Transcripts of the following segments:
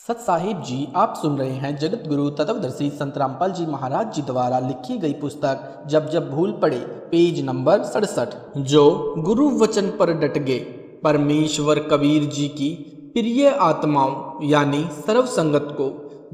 सत साहिब जी, आप सुन रहे हैं जगत गुरु तत्वदर्शी संत रामपाल जी महाराज जी द्वारा लिखी गई पुस्तक जब जब भूल पड़े, पेज नंबर 67। जो गुरु वचन पर डट गए। परमेश्वर कबीर जी की प्रिय आत्माओं यानी सर्व संगत को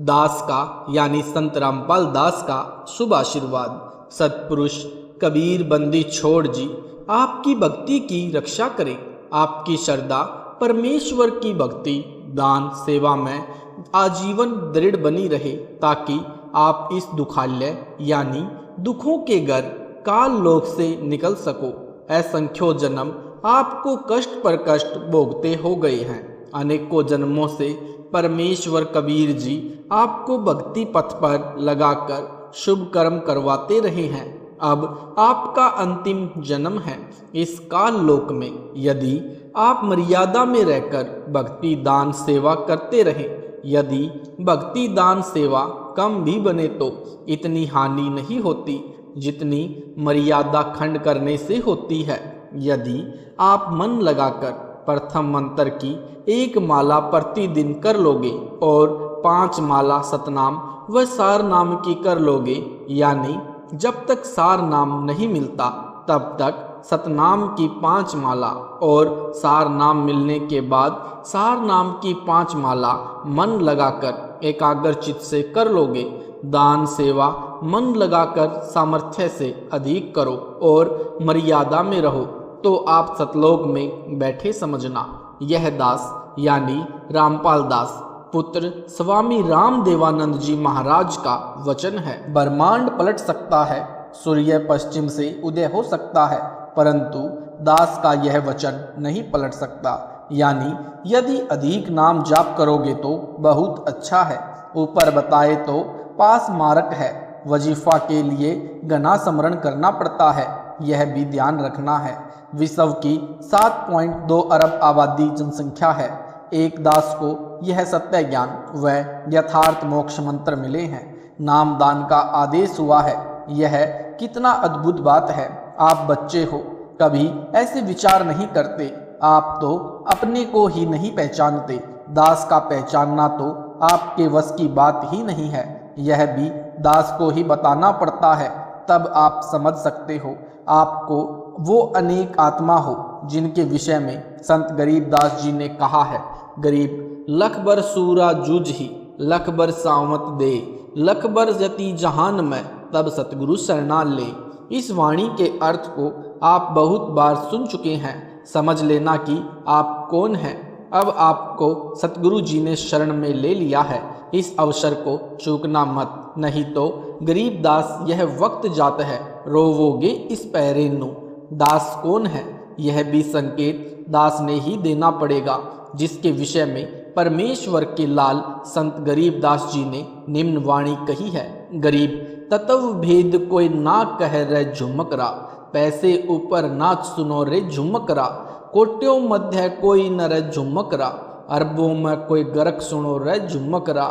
दास का यानी संत रामपाल दास का शुभ आशीर्वाद। सतपुरुष कबीर बंदी छोड़ जी आपकी भक्ति की रक्षा करें। आपकी श्रद्धा परमेश्वर की भक्ति दान सेवा में आजीवन दृढ़ बनी रहे, ताकि आप इस दुखालय यानी दुखों के घर काल लोक से निकल सको। असंख्यों जन्म आपको कष्ट पर कष्ट भोगते हो गए हैं। अनेकों जन्मों से परमेश्वर कबीर जी आपको भक्ति पथ पर लगाकर शुभ कर्म करवाते रहे हैं। अब आपका अंतिम जन्म है इस काल लोक में। यदि आप मर्यादा में रहकर भक्ति दान सेवा करते रहें, यदि भक्ति दान सेवा कम भी बने तो इतनी हानि नहीं होती जितनी मर्यादा खंड करने से होती है। यदि आप मन लगाकर प्रथम मंत्र की एक माला प्रतिदिन कर लोगे और 5 माला सतनाम व सार नाम की कर लोगे, यानी जब तक सार नाम नहीं मिलता तब तक सतनाम की 5 माला और सार नाम मिलने के बाद सार नाम की 5 माला मन लगाकर एकाग्र चित्त से कर लोगे। दान सेवा मन लगाकर सामर्थ्य से अधिक करो और मर्यादा में रहो तो आप सतलोक में बैठे समझना। यह दास यानी रामपाल दास पुत्र स्वामी राम देवानंद जी महाराज का वचन है। ब्रह्मांड पलट सकता है, सूर्य पश्चिम से उदय हो सकता है, परंतु दास का यह वचन नहीं पलट सकता। यानी यदि अधिक नाम जाप करोगे तो बहुत अच्छा है, ऊपर बताए तो पास मार्क है। वजीफा के लिए घना स्मरण करना पड़ता है, यह भी ध्यान रखना है। विश्व की 7.2 अरब आबादी जनसंख्या है। एक दास को यह सत्य ज्ञान व यथार्थ मोक्ष मंत्र मिले हैं। नाम दान का आदेश हुआ है। यह कितना अद्भुत बात है। आप बच्चे हो, कभी ऐसे विचार नहीं करते। आप तो अपने को ही नहीं पहचानते। दास का पहचानना तो आपके वश की बात ही नहीं है। यह भी दास को ही बताना पड़ता है, तब आप समझ सकते हो। आपको वो अनेक आत्मा हो जिनके विषय में संत गरीबदास जी ने कहा है, गरीब लख बर सूरा जूझ ही लख बर सावत दे, लख बर जति जहान में तब सतगुरु शरणा ले। इस वाणी के अर्थ को आप बहुत बार सुन चुके हैं। समझ लेना कि आप कौन हैं। अब आपको सतगुरु जी ने शरण में ले लिया है। इस अवसर को चूकना मत, नहीं तो गरीबदास यह वक्त जाता है रोवोगे इस पैरे नु। दास कौन है यह भी संकेत दास ने ही देना पड़ेगा, जिसके विषय में परमेश्वर के लाल संत गरीबदास जी ने निम्न वाणी कही है। गरीब तत्व भेद कोई ना कह रे झुमकरा, पैसे ऊपर नाच सुनो रे झुमकरा, कोट्यों मध्य कोई न रे झुमकरा, अरबों में कोई गरक सुनो रे झुमकरा।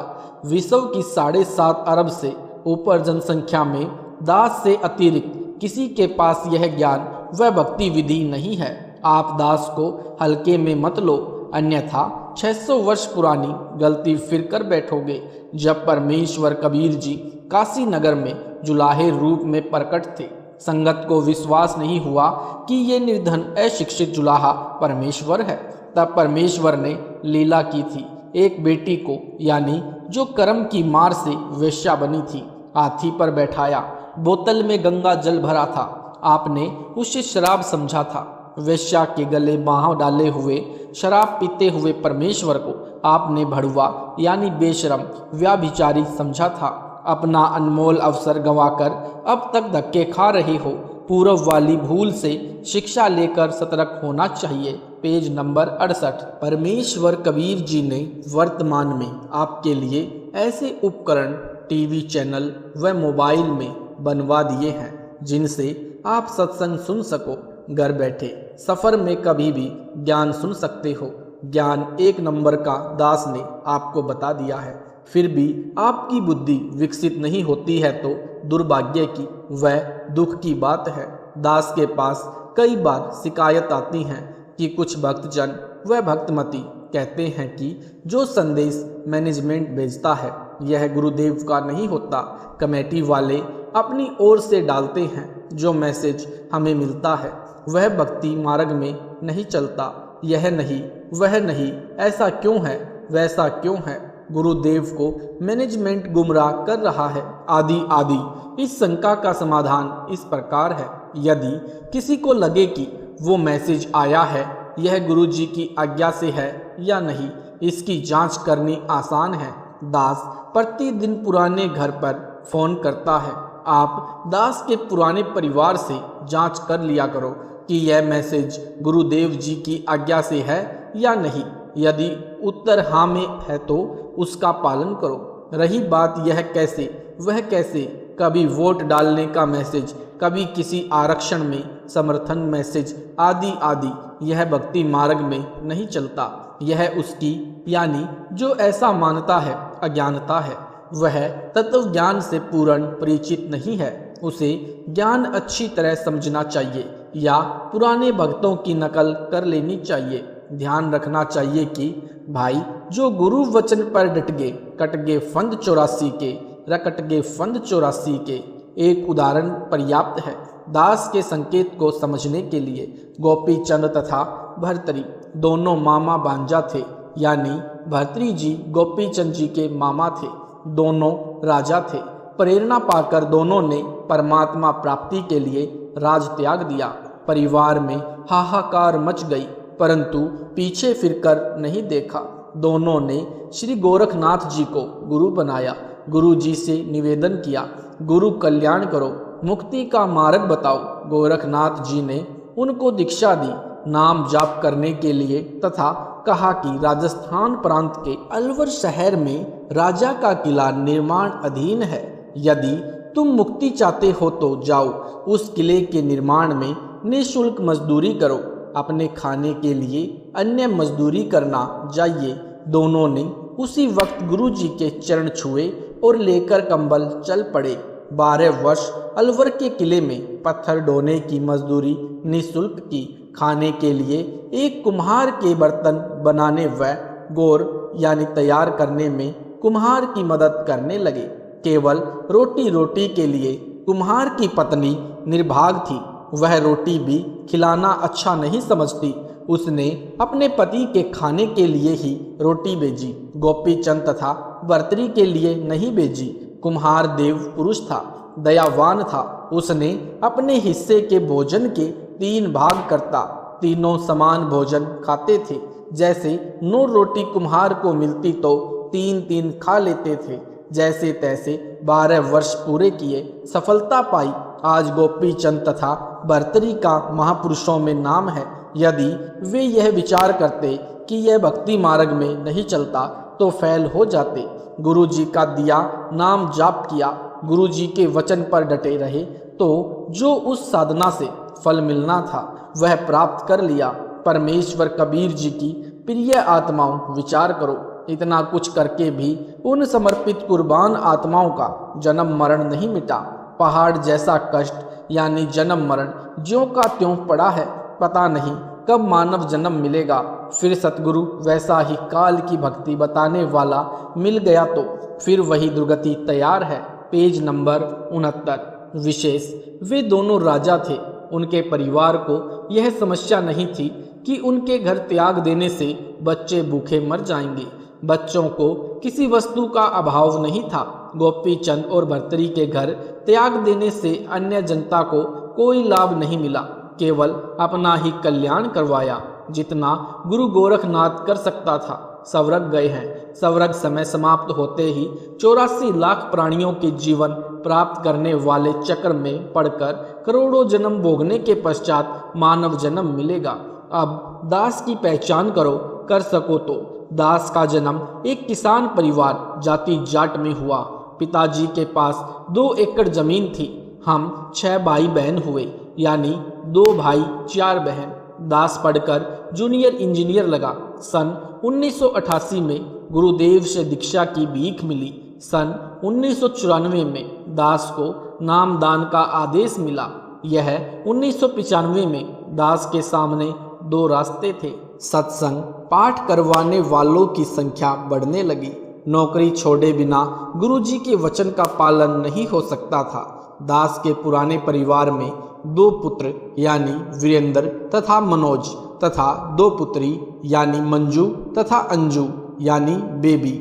विश्व की 7.5 अरब से ऊपर जनसंख्या में दास से अतिरिक्त किसी के पास यह ज्ञान व भक्ति विधि नहीं है। आप दास को हल्के में मत लो, अन्यथा 600 वर्ष पुरानी गलती फिर कर बैठोगे। जब परमेश्वर कबीर जी काशी नगर में जुलाहे रूप में प्रकट थे, संगत को विश्वास नहीं हुआ कि ये निर्धन अशिक्षित जुलाहा परमेश्वर है। तब परमेश्वर ने लीला की थी। एक बेटी को, यानी जो कर्म की मार से वेश्या बनी थी, हाथी पर बैठाया, बोतल में गंगा जल भरा था। आपने उसे शराब समझा था। वेश्या के गले बाँह डाले हुए शराब पीते हुए परमेश्वर को आपने भड़ुआ यानी बेशरम व्याभिचारी समझा था। अपना अनमोल अवसर गंवाकर अब तक धक्के खा रहे हो। पूर्व वाली भूल से शिक्षा लेकर सतर्क होना चाहिए। Page number 68। परमेश्वर कबीर जी ने वर्तमान में आपके लिए ऐसे उपकरण टीवी चैनल व मोबाइल में बनवा दिए हैं जिनसे आप सत्संग सुन सको। घर बैठे सफर में कभी भी ज्ञान सुन सकते हो। ज्ञान 1 नंबर का दास ने आपको बता दिया है, फिर भी आपकी बुद्धि विकसित नहीं होती है तो दुर्भाग्य की व दुख की बात है। दास के पास कई बार शिकायत आती हैं कि कुछ भक्तजन व भक्तमती कहते हैं कि जो संदेश मैनेजमेंट भेजता है यह गुरुदेव का नहीं होता, कमेटी वाले अपनी ओर से डालते हैं। जो मैसेज हमें मिलता है वह भक्ति मार्ग में नहीं चलता। यह नहीं, वह नहीं, ऐसा क्यों है, वैसा क्यों है, गुरुदेव को मैनेजमेंट गुमराह कर रहा है, आदि आदि। इस शंका का समाधान इस प्रकार है। यदि किसी को लगे कि वो मैसेज आया है यह गुरुजी की आज्ञा से है या नहीं, इसकी जांच करनी आसान है। दास प्रतिदिन पुराने घर पर फोन करता है। आप दास के पुराने परिवार से जांच कर लिया करो कि यह मैसेज गुरुदेव जी की आज्ञा से है या नहीं। यदि उत्तर हाँ में है तो उसका पालन करो। रही बात यह कैसे वह कैसे, कभी वोट डालने का मैसेज, कभी किसी आरक्षण में समर्थन मैसेज, आदि आदि, यह भक्ति मार्ग में नहीं चलता। यह उसकी यानी जो ऐसा मानता है अज्ञानता है। वह तत्व ज्ञान से पूर्ण परिचित नहीं है। उसे ज्ञान अच्छी तरह समझना चाहिए या पुराने भक्तों की नकल कर लेनी चाहिए। ध्यान रखना चाहिए कि भाई जो गुरु वचन पर डट गए कट गए फंद 84 के, रकट गए फंद 84 के। एक उदाहरण पर्याप्त है दास के संकेत को समझने के लिए। गोपी चंद तथा भर्तरी दोनों मामा भांजा थे, यानी भर्तरी जी गोपी चंद जी के मामा थे। दोनों राजा थे। प्रेरणा पाकर दोनों ने परमात्मा प्राप्ति के लिए राज त्याग दिया। परिवार में हाहाकार मच गई, परंतु पीछे फिरकर नहीं देखा। दोनों ने श्री गोरखनाथ जी को गुरु बनाया। गुरु जी से निवेदन किया, गुरु कल्याण करो, मुक्ति का मार्ग बताओ। गोरखनाथ जी ने उनको दीक्षा दी नाम जाप करने के लिए तथा कहा कि राजस्थान प्रांत के अलवर शहर में राजा का किला निर्माण अधीन है। यदि तुम मुक्ति चाहते हो तो जाओ, उस किले के निर्माण में निःशुल्क मजदूरी करो। अपने खाने के लिए अन्य मजदूरी करना जाइए। दोनों ने उसी वक्त गुरु जी के चरण छुए और लेकर कंबल चल पड़े। 12 वर्ष अलवर के किले में पत्थर ढोने की मजदूरी निःशुल्क की। खाने के लिए एक कुम्हार के बर्तन बनाने व गोर यानी तैयार करने में कुम्हार की मदद करने लगे। केवल रोटी के लिए कुम्हार की पत्नी निर्भाग थी। वह रोटी भी खिलाना अच्छा नहीं समझती। उसने अपने पति के खाने के लिए ही रोटी भेजी, गोपी चंद तथा भर्तरी के लिए नहीं भेजी। कुम्हार देव पुरुष था, दयावान था। उसने अपने हिस्से के भोजन के 3 भाग करता। तीनों समान भोजन खाते थे। जैसे 9 रोटी कुम्हार को मिलती तो 3-3 खा लेते थे। जैसे तैसे 12 वर्ष पूरे किए, सफलता पाई। आज गोपी चंद तथा भर्तरी का महापुरुषों में नाम है। यदि वे यह विचार करते कि यह भक्ति मार्ग में नहीं चलता तो फेल हो जाते। गुरु जी का दिया नाम जाप किया, गुरु जी के वचन पर डटे रहे तो जो उस साधना से फल मिलना था वह प्राप्त कर लिया। परमेश्वर कबीर जी की प्रिय आत्माओं, विचार करो, इतना कुछ करके भी उन समर्पित कुर्बान आत्माओं का जन्म मरण नहीं मिटा। पहाड़ जैसा कष्ट यानी जन्म मरण ज्यों का त्यों पड़ा है। पता नहीं कब मानव जन्म मिलेगा। फिर सतगुरु वैसा ही काल की भक्ति बताने वाला मिल गया तो फिर वही दुर्गति तैयार है। Page number 69। विशेष वे दोनों राजा थे। उनके परिवार को यह समस्या नहीं थी कि उनके घर त्याग देने से बच्चे भूखे मर जाएंगे। बच्चों को किसी वस्तु का अभाव नहीं था। गोपी चंद और भर्तरी के घर त्याग देने से अन्य जनता को कोई लाभ नहीं मिला, केवल अपना ही कल्याण करवाया। जितना गुरु गोरखनाथ कर सकता था। स्वर्ग गए हैं। स्वर्ग समय समाप्त होते ही 84 लाख प्राणियों के जीवन प्राप्त करने वाले चक्र में पड़कर करोड़ों जन्म भोगने के पश्चात मानव जन्म मिलेगा। अब दास की पहचान करो, कर सको तो। दास का जन्म एक किसान परिवार जाति जाट में हुआ। पिताजी के पास 2 एकड़ जमीन थी। हम 6 भाई बहन हुए, यानी 2 भाई 4 बहन। दास पढ़कर जूनियर इंजीनियर लगा। सन 1988 में गुरुदेव से दीक्षा की भीख मिली। सन 1994 में दास को नामदान का आदेश मिला। यह 1995 में दास के सामने 2 रास्ते थे, सत्संग पाठ करवाने वालों की संख्या बढ़ने लगी। नौकरी छोड़े बिना गुरुजी के वचन का पालन नहीं हो सकता था। दास के पुराने परिवार में 2 पुत्र यानी वीरेंद्र तथा मनोज तथा 2 पुत्री यानी मंजू तथा अंजू यानी बेबी,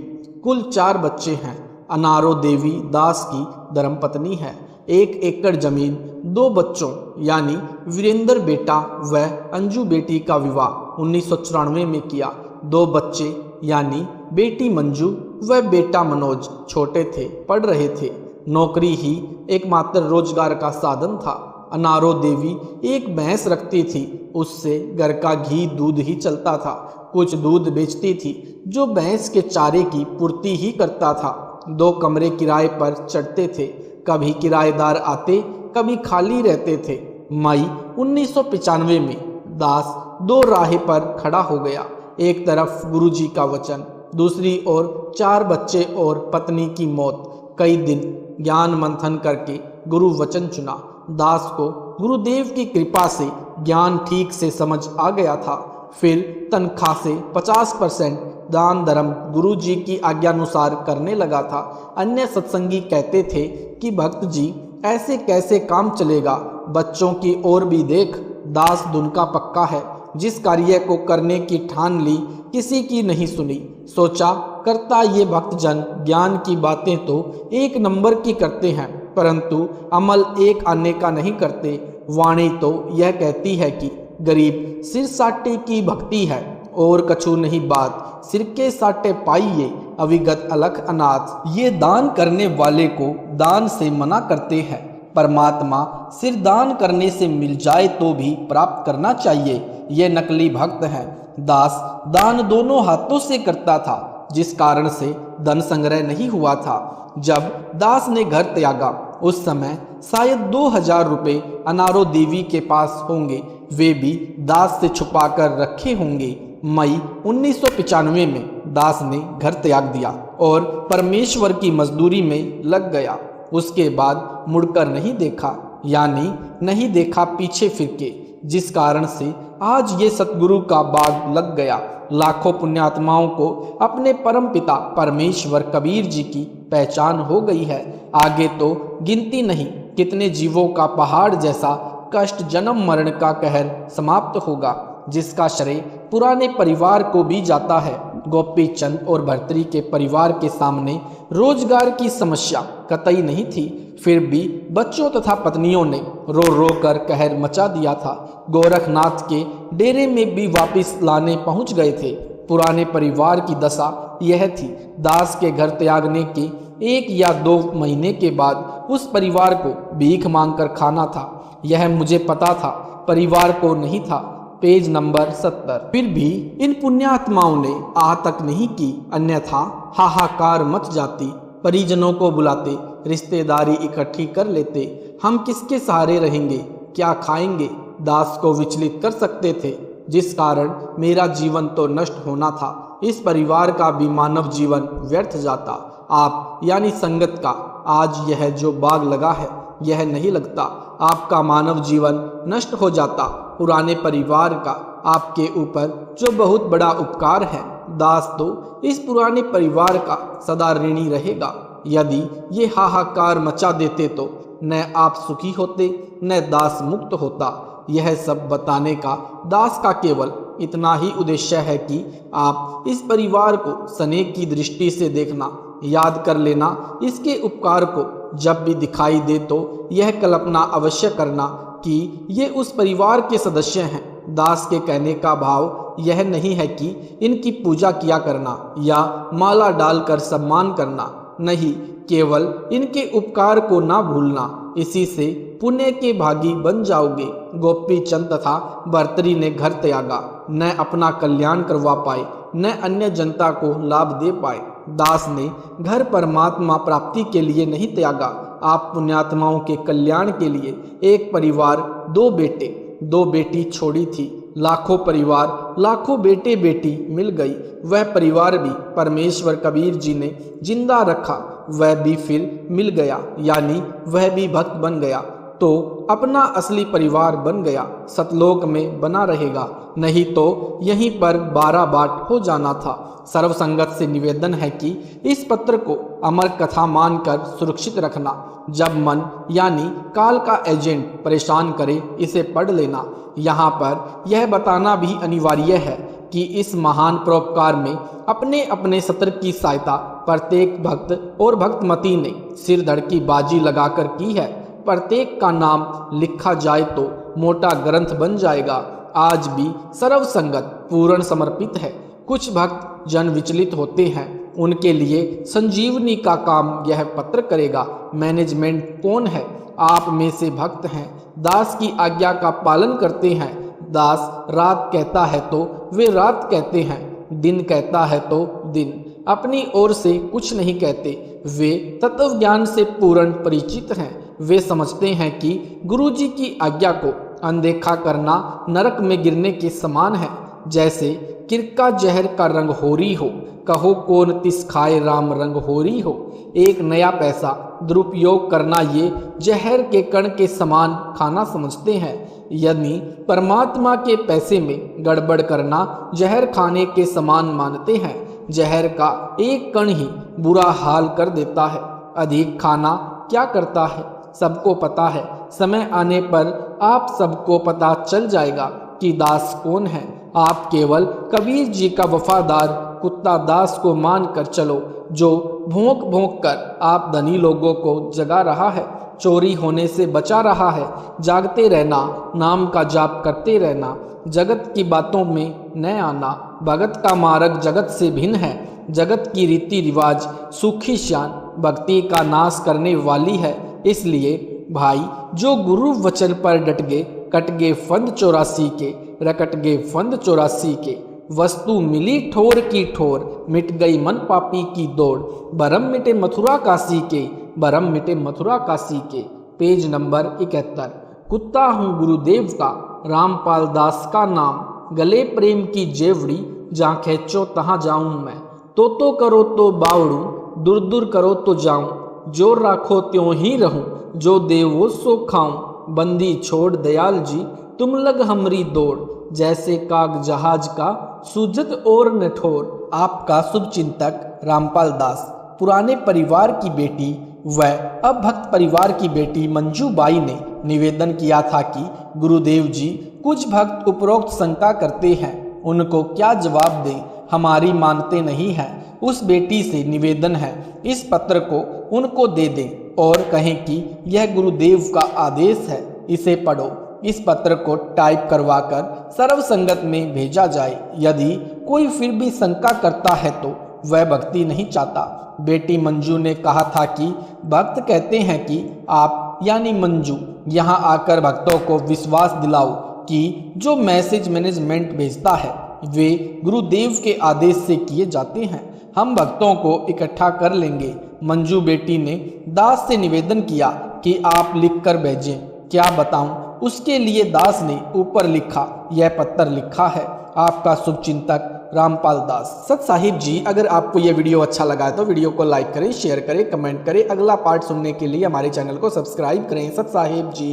कुल 4 बच्चे हैं। अनारो देवी दास की धर्मपत्नी है। 1 एकड़ जमीन, 2 बच्चों यानी वीरेंद्र बेटा व अंजू बेटी का विवाह 1994 में किया। 2 बच्चे यानी बेटी मंजू व बेटा मनोज छोटे थे, पढ़ रहे थे। नौकरी ही एकमात्र रोजगार का साधन था। अनारो देवी एक भैंस रखती थी, उससे घर का घी दूध ही चलता था। कुछ दूध बेचती थी जो भैंस के चारे की पूर्ति ही करता था। 2 कमरे किराए पर चढ़ते थे, कभी किराएदार आते कभी खाली रहते थे। मई 1995 में दास 2 राह पर खड़ा हो गया। एक तरफ गुरुजी का वचन, दूसरी ओर 4 बच्चे और पत्नी की मौत। कई दिन ज्ञान मंथन करके गुरु वचन चुना। दास को गुरुदेव की कृपा से ज्ञान ठीक से समझ आ गया था। फिर तनख्वाह से 50% दान धर्म गुरुजी की आज्ञानुसार करने लगा था। अन्य सत्संगी कहते थे कि भक्त जी ऐसे कैसे काम चलेगा, बच्चों की ओर भी देख। दास धुन का पक्का है। जिस कार्य को करने की ठान ली किसी की नहीं सुनी। सोचा करता ये भक्तजन ज्ञान की बातें तो 1 नंबर की करते हैं, परंतु अमल एक आने का नहीं करते। वाणी तो यह कहती है कि गरीब सिर साटे की भक्ति है और कछु नहीं बात, सिर के साटे पाइये अविगत अलख अनाथ। ये दान करने वाले को दान से मना करते हैं। परमात्मा सिर दान करने से मिल जाए तो भी प्राप्त करना चाहिए। ये नकली भक्त हैं। दास दान दोनों हाथों से करता था, जिस कारण से धन संग्रह नहीं हुआ था। जब दास ने घर त्यागा उस समय शायद 2000 रुपये अनारो देवी के पास होंगे, वे भी दास से छुपाकर रखे होंगे। मई 1995 में दास ने घर त्याग दिया और परमेश्वर की मजदूरी में लग गया। उसके बाद मुड़कर नहीं देखा, यानी नहीं देखा पीछे फिर के, जिस कारण से आज ये सतगुरु का बाग लग गया। लाखों पुण्यात्माओं को अपने परम पिता परमेश्वर कबीर जी की पहचान हो गई है। आगे तो गिनती नहीं कितने जीवों का पहाड़ जैसा कष्ट जन्म मरण का कहर समाप्त होगा, जिसका श्रेय पुराने परिवार को भी जाता है। गोपी चंद और भर्तरी के परिवार के सामने रोजगार की समस्या कतई नहीं थी, फिर भी बच्चों तथा पत्नियों ने रो रो कर कहर मचा दिया था। गोरखनाथ के डेरे में भी वापिस लाने पहुंच गए थे। पुराने परिवार की दशा यह थी। दास के घर त्यागने के 1 या 2 महीने के बाद उस परिवार को भीख मांगकर खाना था। यह मुझे पता था, परिवार को नहीं था। Page number 70। फिर भी इन पुण्यात्माओं ने आह तक नहीं की, अन्यथा हाहाकार मच जाती। परिजनों को बुलाते, रिश्तेदारी इकट्ठी कर लेते। हम किसके सहारे रहेंगे, क्या खाएंगे? दास को विचलित कर सकते थे, जिस कारण मेरा जीवन तो नष्ट होना था, इस परिवार का भी मानव जीवन व्यर्थ जाता। आप यानी संगत का आज यह जो बाग लगा है यह नहीं लगता। आपका मानव जीवन नष्ट हो जाता। पुराने परिवार का आपके ऊपर जो बहुत बड़ा उपकार है, दास तो इस पुराने परिवार का सदा ऋणी रहेगा। यदि ये हाहाकार मचा देते तो न आप सुखी होते न दास मुक्त होता। यह सब बताने का दास का केवल इतना ही उद्देश्य है कि आप इस परिवार को स्नेह की दृष्टि से देखना, याद कर लेना। इसके उपकार को जब भी दिखाई दे तो यह कल्पना अवश्य करना कि ये उस परिवार के सदस्य हैं। दास के कहने का भाव यह नहीं है कि इनकी पूजा किया करना या माला डालकर सम्मान करना, नहीं, केवल इनके उपकार को ना भूलना। इसी से पुण्य के भागी बन जाओगे। गोपी चंद तथा भर्तरी ने घर त्यागा, न अपना कल्याण करवा पाए न अन्य जनता को लाभ दे पाए। दास ने घर परमात्मा प्राप्ति के लिए नहीं त्यागा, आप पुण्यात्माओं के कल्याण के लिए। एक परिवार 2 बेटे 2 बेटी छोड़ी थी। लाखों परिवार लाखों बेटे बेटी मिल गई। वह परिवार भी परमेश्वर कबीर जी ने जिंदा रखा, वह भी फिर मिल गया, यानी वह भी भक्त बन गया। तो अपना असली परिवार बन गया, सतलोक में बना रहेगा, नहीं तो यहीं पर 12 बाट हो जाना था। सर्वसंगत से निवेदन है कि इस पत्र को अमर कथा मानकर सुरक्षित रखना। जब मन यानी काल का एजेंट परेशान करे, इसे पढ़ लेना। यहाँ पर यह बताना भी अनिवार्य है कि इस महान परोपकार में अपने अपने सत्र की सहायता प्रत्येक भक्त और भक्तमती ने सिर धड़ की बाजी लगाकर की है। प्रत्येक का नाम लिखा जाए तो मोटा ग्रंथ बन जाएगा। आज भी सर्वसंगत पूर्ण समर्पित है। कुछ भक्त जन विचलित होते हैं, उनके लिए संजीवनी का काम यह पत्र करेगा। मैनेजमेंट कौन है? आप में से भक्त हैं, दास की आज्ञा का पालन करते हैं। दास रात कहता है तो वे रात कहते हैं, दिन कहता है तो दिन। अपनी ओर से कुछ नहीं कहते। वे तत्व ज्ञान से पूर्ण परिचित हैं। वे समझते हैं कि गुरुजी की आज्ञा को अनदेखा करना नरक में गिरने के समान है। जैसे किरका जहर का रंग होरी हो, कहो कौन तिस खाए राम रंग होरी हो। एक नया पैसा दुरुपयोग करना ये जहर के कण के समान खाना समझते हैं। यदि परमात्मा के पैसे में गड़बड़ करना जहर खाने के समान मानते हैं। जहर का एक कण ही बुरा हाल कर देता है। अधिक खाना क्या करता है सबको पता है। समय आने पर आप सबको पता चल जाएगा कि दास कौन है। आप केवल कबीर जी का वफादार कुत्ता दास को मान कर चलो, जो भौंक भौंक कर आप धनी लोगों को जगा रहा है, चोरी होने से बचा रहा है। जागते रहना, नाम का जाप करते रहना, जगत की बातों में न आना। भगत का मार्ग जगत से भिन्न है। जगत की रीति रिवाज सूखी शान भक्ति का नाश करने वाली है। इसलिए भाई, जो गुरु वचन पर डट गए, कट गए फंद 84 के, रकट गए फंद 84 के। वस्तु मिली ठोर की ठोर, मिट गई मन पापी की दौड़। बरम मिटे मथुरा काशी के, बरम मिटे मथुरा काशी के। Page number 71। कुत्ता हूँ गुरुदेव का, रामपाल दास का नाम। गले प्रेम की जेवड़ी, जहाँ खेचो तहाँ जाऊँ मैं। तो करो तो बावड़ू, दूर दूर करो तो जाऊँ। जोर राखो त्यों ही रहूँ, जो देवो सो खाऊं। बंदी छोड़ दयाल जी, तुम लग हमरी दौड़। जैसे काग जहाज का, सूझत और नठोर। आपका शुभ चिंतक रामपाल दास। पुराने परिवार की बेटी व अब भक्त परिवार की बेटी मंजू बाई ने निवेदन किया था कि गुरुदेव जी, कुछ भक्त उपरोक्त शंका करते हैं, उनको क्या जवाब दें, हमारी मानते नहीं हैं। उस बेटी से निवेदन है, इस पत्र को उनको दे दें और कहें कि यह गुरुदेव का आदेश है, इसे पढ़ो। इस पत्र को टाइप करवाकर सर्वसंगत में भेजा जाए। यदि कोई फिर भी शंका करता है तो वह भक्ति नहीं चाहता। बेटी मंजू ने कहा था कि भक्त कहते हैं कि आप यानी मंजू यहाँ आकर भक्तों को विश्वास दिलाओ कि जो मैसेज मैनेजमेंट भेजता है वे गुरुदेव के आदेश से किए जाते हैं। हम भक्तों को इकट्ठा कर लेंगे। मंजू बेटी ने दास से निवेदन किया कि आप लिख कर भेजें। क्या बताऊं, उसके लिए दास ने ऊपर लिखा, यह पत्र लिखा है, आपका शुभचिंतक रामपाल दास। सत साहिब जी, अगर आपको यह वीडियो अच्छा लगा है तो वीडियो को लाइक करें, शेयर करें, कमेंट करें। अगला पार्ट सुनने के लिए हमारे चैनल को सब्सक्राइब करें। सत साहिब जी।